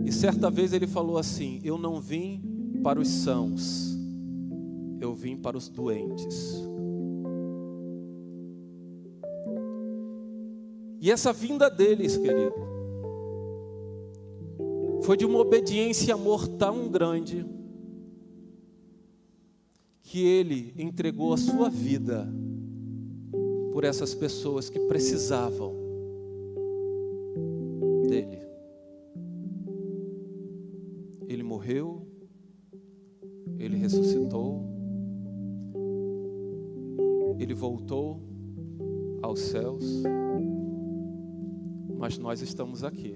E certa vez ele falou assim: eu não vim para os sãos, eu vim para os doentes. E essa vinda deles, querido, foi de uma obediência e amor tão grande, que ele entregou a sua vida por essas pessoas que precisavam dele. Ele morreu, ele ressuscitou, ele voltou aos céus, mas nós estamos aqui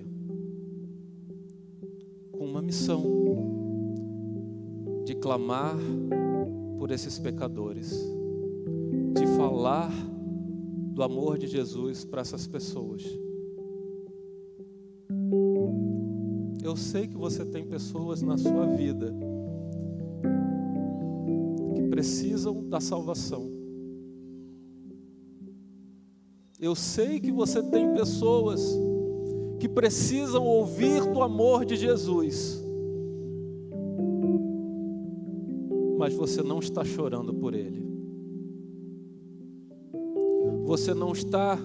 com uma missão de clamar por esses pecadores, de falar do amor de Jesus para essas pessoas. Eu sei que você tem pessoas na sua vida que precisam da salvação. Eu sei que você tem pessoas que precisam ouvir do amor de Jesus, mas você não está chorando por ele. Você não está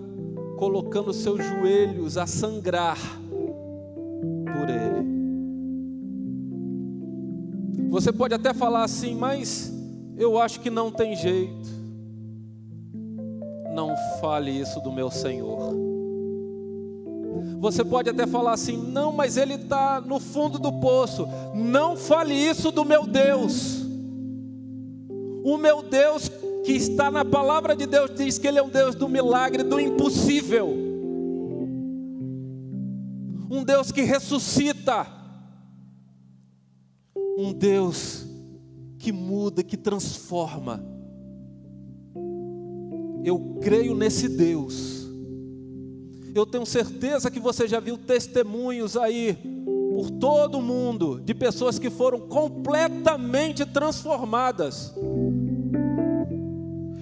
colocando seus joelhos a sangrar por ele. Você pode até falar assim: mas eu acho que não tem jeito. Não fale isso do meu Senhor. Você pode até falar assim: não, mas ele está no fundo do poço. Não fale isso do meu Deus. O meu Deus, que está na palavra de Deus, diz que ele é um Deus do milagre, do impossível. Um Deus que ressuscita. Um Deus que muda, que transforma. Eu creio nesse Deus. Eu tenho certeza que você já viu testemunhos aí por todo o mundo de pessoas que foram completamente transformadas.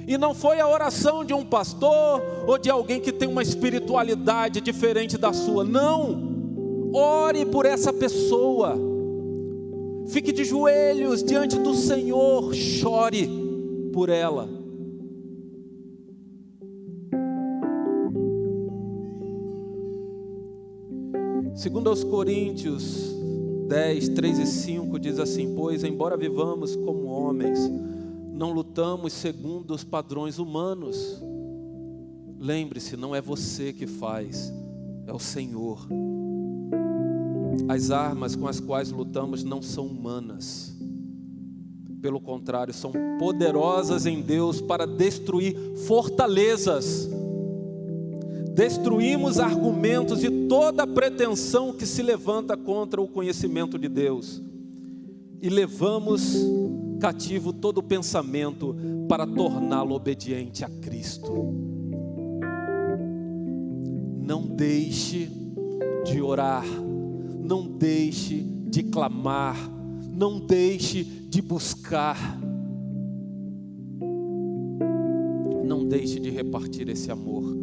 E não foi a oração de um pastor ou de alguém que tem uma espiritualidade diferente da sua. Não. Ore por essa pessoa. Fique de joelhos diante do Senhor. Chore por ela. Segundo aos Coríntios 10, 3 e 5 diz assim: pois embora vivamos como homens, não lutamos segundo os padrões humanos. Lembre-se, não é você que faz, é o Senhor. As armas com as quais lutamos não são humanas. Pelo contrário, são poderosas em Deus para destruir fortalezas. Destruímos argumentos e toda pretensão que se levanta contra o conhecimento de Deus. E levamos cativo todo pensamento para torná-lo obediente a Cristo. Não deixe de orar, não deixe de clamar, não deixe de buscar, não deixe de repartir esse amor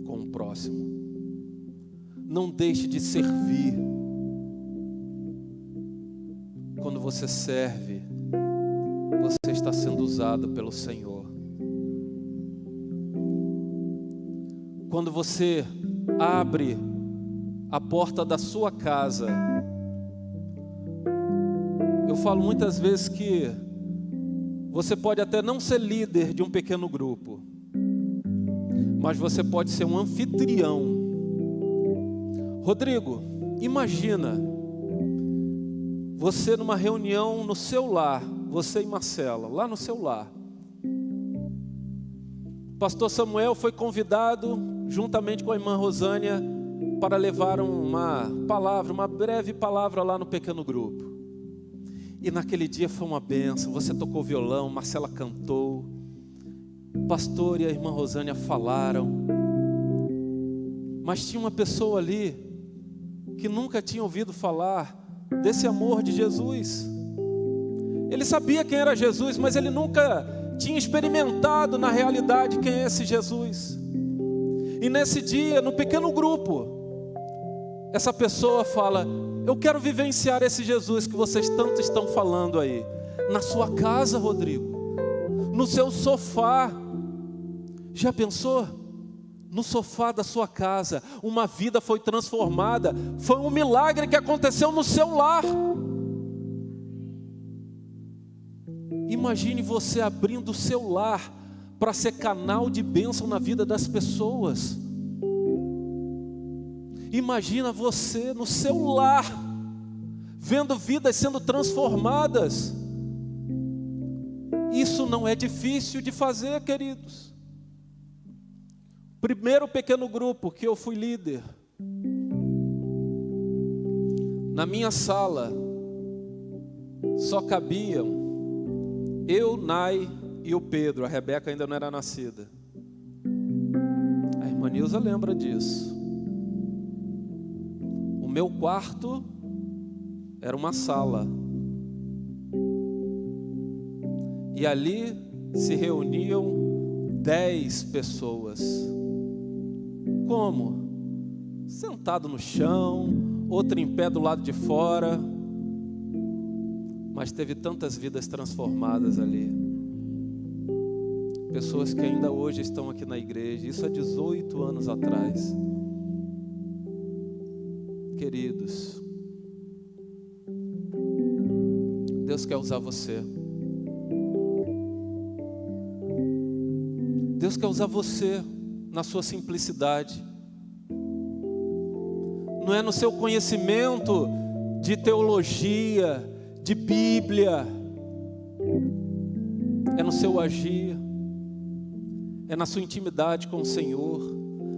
com o próximo, não deixe de servir. Quando você serve, você está sendo usado pelo Senhor. quando você abre a porta da sua casa. Eu falo muitas vezes que você pode até não ser líder de um pequeno grupo, mas você pode ser um anfitrião. Rodrigo, imagina você numa reunião no seu lar, você e Marcela, lá no seu lar. Pastor Samuel foi convidado, juntamente com a irmã Rosânia, para levar uma palavra, uma breve palavra lá no pequeno grupo. E naquele dia foi uma bênção. Você tocou violão, Marcela cantou, o pastor e a irmã Rosânia falaram. Mas tinha uma pessoa ali que nunca tinha ouvido falar desse amor de Jesus. Ele sabia quem era Jesus, mas ele nunca tinha experimentado na realidade quem é esse Jesus. E nesse dia, no pequeno grupo, essa pessoa fala: eu quero vivenciar esse Jesus que vocês tanto estão falando aí. Na sua casa, Rodrigo, no seu sofá. Já pensou? No sofá da sua casa, uma vida foi transformada. Foi um milagre que aconteceu no seu lar. Imagine você abrindo o seu lar para ser canal de bênção na vida das pessoas. Imagina você no seu lar, vendo vidas sendo transformadas. Isso não é difícil de fazer, queridos. Primeiro pequeno grupo que eu fui líder, na minha sala só cabiam eu, Nai e o Pedro. A Rebeca ainda não era nascida. A irmã Nilza lembra disso. O meu quarto era uma sala. E ali se reuniam 10 pessoas. Como? Sentado no chão, outro em pé do lado de fora. Mas teve tantas vidas transformadas ali. Pessoas que ainda hoje estão aqui na igreja. Isso há 18 anos atrás. Queridos, Deus quer usar você. Deus quer usar você na sua simplicidade. Não é no seu conhecimento de teologia, de Bíblia. É no seu agir. É na sua intimidade com o Senhor.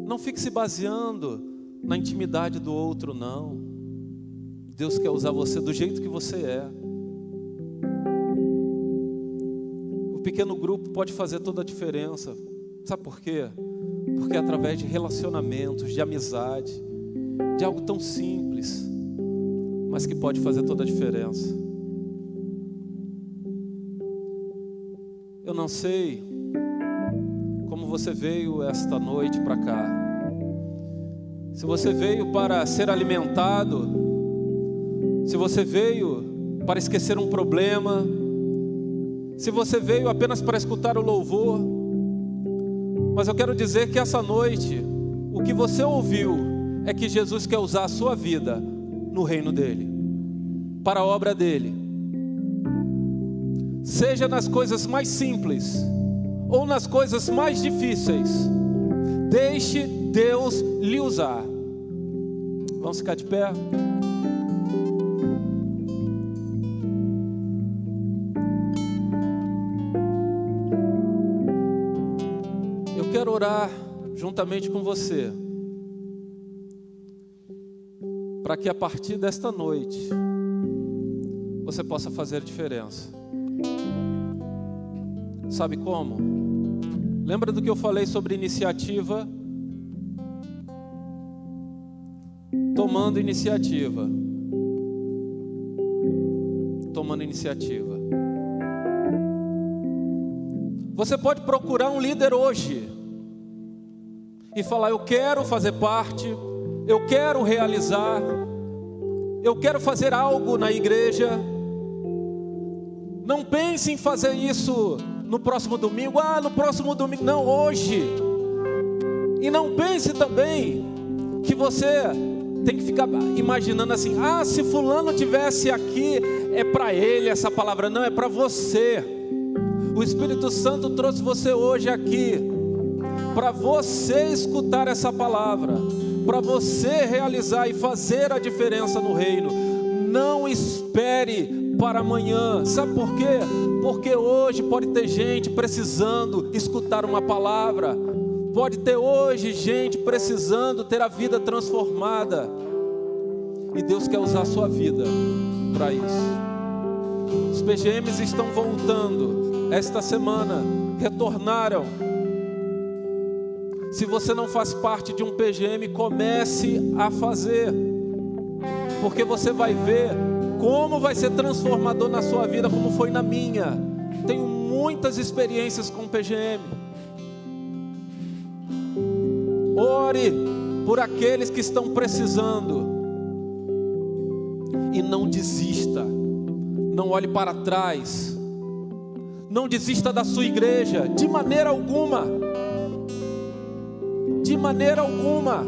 Não fique se baseando na intimidade do outro, não. Deus quer usar você do jeito que você é. O pequeno grupo pode fazer toda a diferença. Sabe por quê? Porque é através de relacionamentos, de amizade, de algo tão simples, mas que pode fazer toda a diferença. Eu não sei como você veio esta noite para cá. Se você veio para ser alimentado, se você veio para esquecer um problema, se você veio apenas para escutar o louvor, mas eu quero dizer que essa noite, o que você ouviu é que Jesus quer usar a sua vida no reino dele, para a obra dele. Seja nas coisas mais simples ou nas coisas mais difíceis, deixe Deus lhe usar. Vamos ficar de pé? Eu quero orar juntamente com você, para que a partir desta noite você possa fazer a diferença. Sabe como? Lembra do que eu falei sobre iniciativa? Tomando iniciativa. Tomando iniciativa. Você pode procurar um líder hoje e falar: eu quero fazer parte, eu quero realizar, eu quero fazer algo na igreja. Não pense em fazer isso no próximo domingo. No próximo domingo. Não, hoje. E não pense também que você tem que ficar imaginando assim: ah, se fulano tivesse aqui, é para ele essa palavra. Não, é para você. O Espírito Santo trouxe você hoje aqui para você escutar essa palavra, para você realizar e fazer a diferença no reino. Não espere para amanhã. Sabe por quê? Porque hoje pode ter gente precisando escutar uma palavra. Pode ter hoje gente precisando ter a vida transformada. E Deus quer usar a sua vida para isso. Os PGMs estão voltando esta semana, retornaram. Se você não faz parte de um PGM, comece a fazer, porque você vai ver como vai ser transformador na sua vida, como foi na minha. Tenho muitas experiências com PGM. Ore por aqueles que estão precisando e não desista. Não olhe para trás. Não desista da sua igreja, de maneira alguma. De maneira alguma.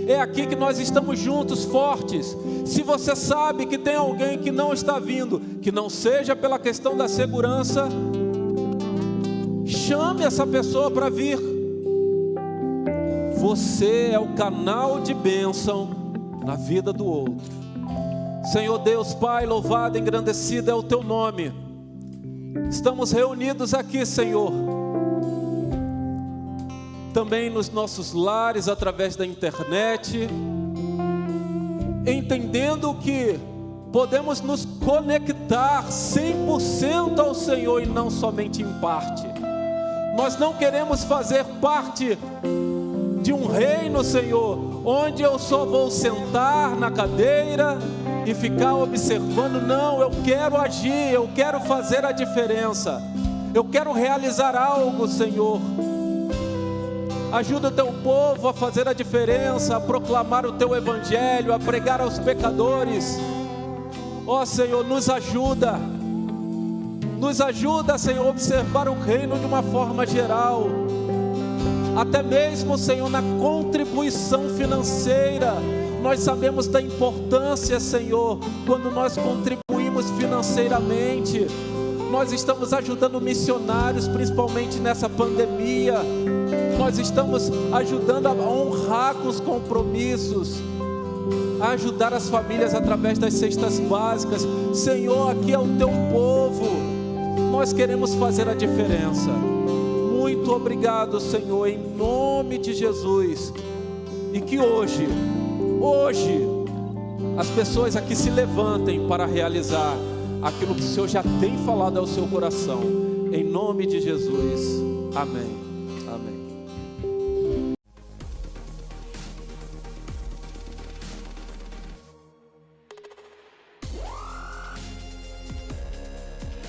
É aqui que nós estamos juntos, fortes. Se você sabe que tem alguém que não está vindo, que não seja pela questão da segurança, chame essa pessoa para vir. Você é o canal de bênção na vida do outro. Senhor Deus, Pai, louvado, engrandecido é o Teu nome. Estamos reunidos aqui, Senhor, também nos nossos lares, através da internet, entendendo que podemos nos conectar 100% ao Senhor e não somente em parte. Nós não queremos fazer parte de um reino, Senhor, onde eu só vou sentar na cadeira e ficar observando. Não, eu quero agir, eu quero fazer a diferença, eu quero realizar algo, Senhor. Ajuda o Teu povo a fazer a diferença, a proclamar o Teu Evangelho, a pregar aos pecadores. Ó Senhor, nos ajuda, Senhor, a observar o reino de uma forma geral. Até mesmo, Senhor, na contribuição financeira, nós sabemos da importância, Senhor, quando nós contribuímos financeiramente. Nós estamos ajudando missionários, principalmente nessa pandemia. Nós estamos ajudando a honrar com os compromissos, a ajudar as famílias através das cestas básicas. Senhor, aqui é o Teu povo, nós queremos fazer a diferença. Muito obrigado, Senhor, em nome de Jesus. E que hoje, as pessoas aqui se levantem para realizar aquilo que o Senhor já tem falado ao seu coração. Em nome de Jesus, amém, amém.